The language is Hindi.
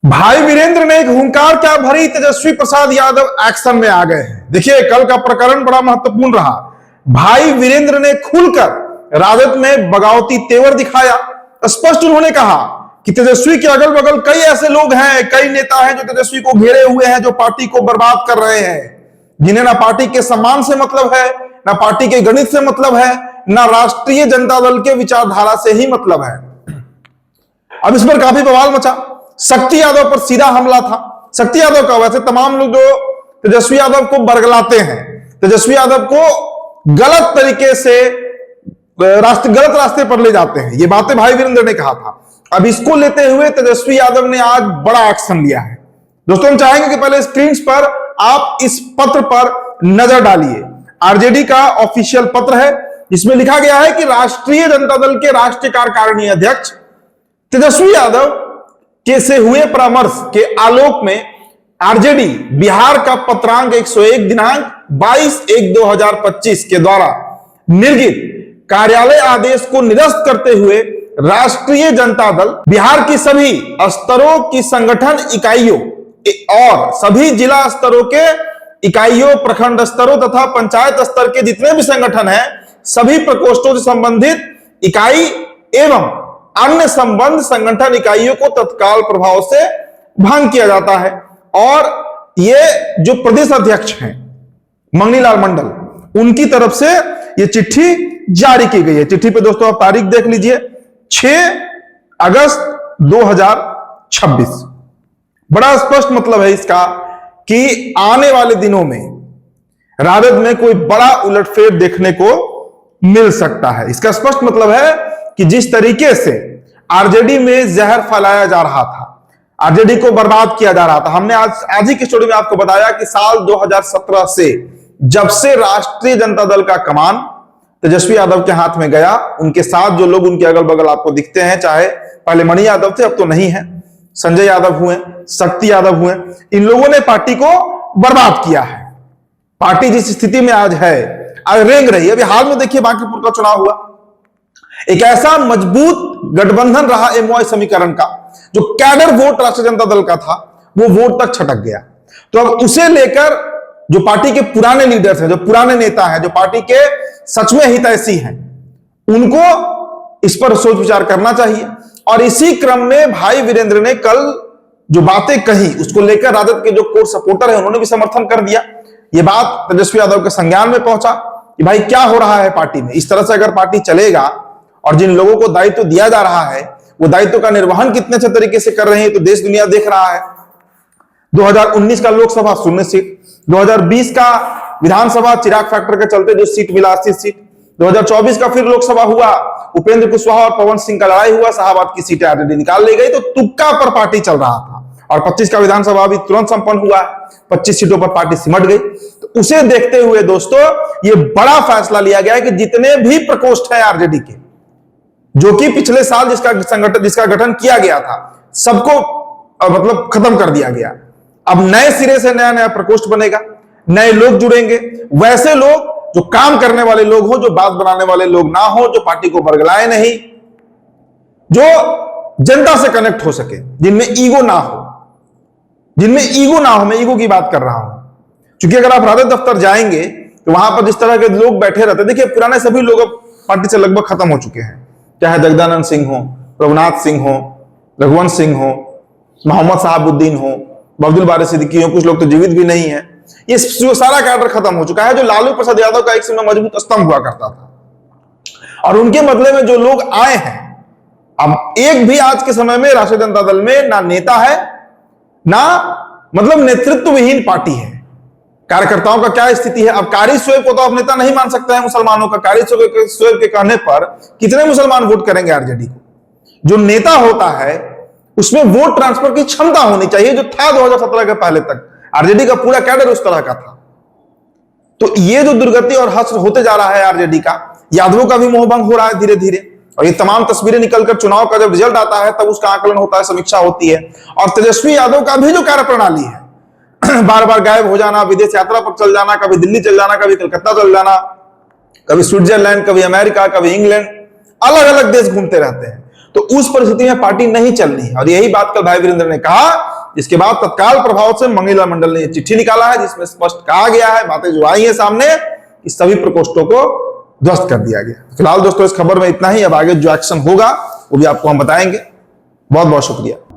भाई वीरेंद्र ने एक हुंकार क्या भरी, तेजस्वी प्रसाद यादव एक्शन में आ गए हैं। देखिए, कल का प्रकरण बड़ा महत्वपूर्ण रहा। भाई वीरेंद्र ने खुलकर राजद में बगावती तेवर दिखाया। स्पष्ट उन्होंने कहा कि तेजस्वी के अगल बगल कई ऐसे लोग हैं, कई नेता हैं जो तेजस्वी को घेरे हुए हैं, जो पार्टी को बर्बाद कर रहे हैं, जिन्हें ना पार्टी के सम्मान से मतलब है, ना पार्टी के गणित से मतलब है, ना राष्ट्रीय जनता दल के विचारधारा से ही मतलब है। अब इस पर काफी बवाल मचा। शक्ति यादव पर सीधा हमला था। शक्ति यादव का, वैसे तमाम लोग जो तेजस्वी यादव को बरगलाते हैं, तेजस्वी यादव को गलत तरीके से गलत रास्ते पर ले जाते हैं, ये बातें भाई वीरेंद्र ने कहा था। अब इसको लेते हुए तेजस्वी यादव ने आज बड़ा एक्शन लिया है। दोस्तों, हम चाहेंगे कि पहले स्क्रीन पर आप इस पत्र पर नजर डालिए। आरजेडी का ऑफिशियल पत्र है। इसमें लिखा गया है कि राष्ट्रीय जनता दल के राष्ट्रीय कार्यकारिणी अध्यक्ष तेजस्वी यादव के से हुए परामर्श के आलोक में आरजेडी बिहार का पत्रांक 101 दिनांक 22/1/2025 के द्वारा निर्गत कार्यालय आदेश को निरस्त करते हुए राष्ट्रीय जनता दल बिहार की सभी स्तरों की संगठन इकाइयों और सभी जिला स्तरों के इकाइयों, प्रखंड स्तरों तथा पंचायत स्तर के जितने भी संगठन हैं, सभी प्रकोष्ठों से संबंधित इकाई एवं अन्य संबंध संगठन इकाइयों को तत्काल प्रभाव से भंग किया जाता है। और ये जो प्रदेश अध्यक्ष हैं मंगनीलाल मंडल, उनकी तरफ से ये चिट्ठी जारी की गई है। चिट्ठी पे दोस्तों आप तारीख देख लीजिए, 6 अगस्त 2026। बड़ा स्पष्ट मतलब है इसका कि आने वाले दिनों में राजद में कोई बड़ा उलटफेर देखने को मिल सकता है। इसका स्पष्ट मतलब है कि जिस तरीके से आरजेडी में जहर फैलाया जा रहा था, आरजेडी को बर्बाद किया जा रहा था, हमने आज ही की स्टोरी में आपको बताया कि साल 2017 से जब से राष्ट्रीय जनता दल का कमान तेजस्वी यादव के हाथ में गया, उनके साथ जो लोग उनके अगल बगल आपको दिखते हैं, चाहे पहले मणि यादव थे, अब तो नहीं है, संजय यादव हुए, शक्ति यादव हुए, इन लोगों ने पार्टी को बर्बाद किया है। पार्टी जिस स्थिति में आज है, आज रेंग रही है। अभी हाल में देखिए बांकीपुर का चुनाव हुआ, एक ऐसा मजबूत गठबंधन रहा एमओआई समीकरण का, जो कैडर वोट राष्ट्रीय जनता दल का था, वो वोट तक छटक गया। तो अब उसे लेकर जो पार्टी के पुराने लीडर्स हैं, जो पुराने नेता हैं, जो पार्टी के सच में हितैषी हैं, उनको इस पर सोच विचार करना चाहिए। और इसी क्रम में भाई वीरेंद्र ने कल जो बातें कही, उसको लेकर राजद के जो कोर सपोर्टर है, उन्होंने भी समर्थन कर दिया। यह बात तेजस्वी यादव के संज्ञान में पहुंचा कि भाई क्या हो रहा है पार्टी में। इस तरह से अगर पार्टी चलेगा और जिन लोगों को दायित्व दिया जा रहा है, वो दायित्व का निर्वहन कितने अच्छे तरीके से कर रहे हैं, तो देश दुनिया देख रहा है। 2019 का लोकसभा 0 सीट, 2020 का विधानसभा चिराग फैक्टर के चलते जो सीट मिला 80 सीट, 2024 का फिर लोकसभा हुआ, उपेंद्र कुशवाहा और पवन सिंह का लड़ाई हुआ, शाहबाद की सीटें आरजेडी निकाल ली गई, तो तुक्का पर पार्टी चल रहा था। और 25 का विधानसभा भी तुरंत संपन्न हुआ, 25 सीटों पर पार्टी सिमट गई। तो उसे देखते हुए दोस्तों ये बड़ा फैसला लिया गया है कि जितने भी प्रकोष्ठ है आरजेडी के, जो कि पिछले साल जिसका गठन किया गया था, सबको मतलब खत्म कर दिया गया। अब नए सिरे से नया प्रकोष्ठ बनेगा, नए लोग जुड़ेंगे, वैसे लोग जो काम करने वाले लोग हो, जो बात बनाने वाले लोग ना हो, जो पार्टी को बरगलाए नहीं, जो जनता से कनेक्ट हो सके, जिनमें ईगो ना हो, मैं ईगो की बात कर रहा हूं। क्योंकि अगर आप राजद दफ्तर जाएंगे तो वहां पर जिस तरह के लोग बैठे रहते, देखिए पुराने सभी लोग अब पार्टी से लगभग खत्म हो चुके हैं, चाहे जगदानंद सिंह हो, रघुनाथ सिंह हो, रघुवंश सिंह हो, मोहम्मद साहबुद्दीन हो, अब्दुल बारी सिद्दीकी हो, कुछ लोग तो जीवित भी नहीं है। ये सारा कैडर खत्म हो चुका है, जो लालू प्रसाद यादव का एक समय मजबूत स्तंभ हुआ करता था। और उनके बदले में जो लोग आए हैं, अब एक भी आज के समय में राष्ट्रीय जनता दल में ना नेता है, ना मतलब नेतृत्व विहीन पार्टी है। कार्यकर्ताओं का क्या स्थिति है? अब कारी शोएब को तो आप नेता नहीं मान सकते हैं मुसलमानों का। कारी शोएब के कहने पर कितने मुसलमान वोट करेंगे आरजेडी को? जो नेता होता है उसमें वोट ट्रांसफर की क्षमता होनी चाहिए, जो था 2017 के पहले तक आरजेडी का पूरा कैडर उस तरह का था। तो ये जो दुर्गति और हश्र होते जा रहा है आरजेडी का, यादवों का भी मोहभंग हो रहा है धीरे धीरे। और ये तमाम तस्वीरें निकलकर चुनाव का जब रिजल्ट आता है, तब उसका आकलन होता है, समीक्षा होती है। और तेजस्वी यादव का भी जो कार्यप्रणाली है, बार बार गायब हो जाना, विदेश यात्रा पर चल जाना, कभी दिल्ली चल जाना, कभी कलकत्ता चल जाना, कभी स्विट्जरलैंड, कभी अमेरिका, कभी इंग्लैंड, अलग अलग देश घूमते रहते हैं। तो उस परिस्थिति में पार्टी नहीं चलनी है। और यही बात कल भाई वीरेंद्र ने कहा। इसके बाद तत्काल प्रभाव से मंगेलाल मंडल ने चिट्ठी निकाला है, जिसमें स्पष्ट कहा गया है, बातें जो आई है सामने, कि सभी प्रकोष्ठों को ध्वस्त कर दिया गया। फिलहाल दोस्तों इस खबर में इतना ही। अब आगे जो एक्शन होगा वो भी आपको हम बताएंगे। बहुत बहुत शुक्रिया।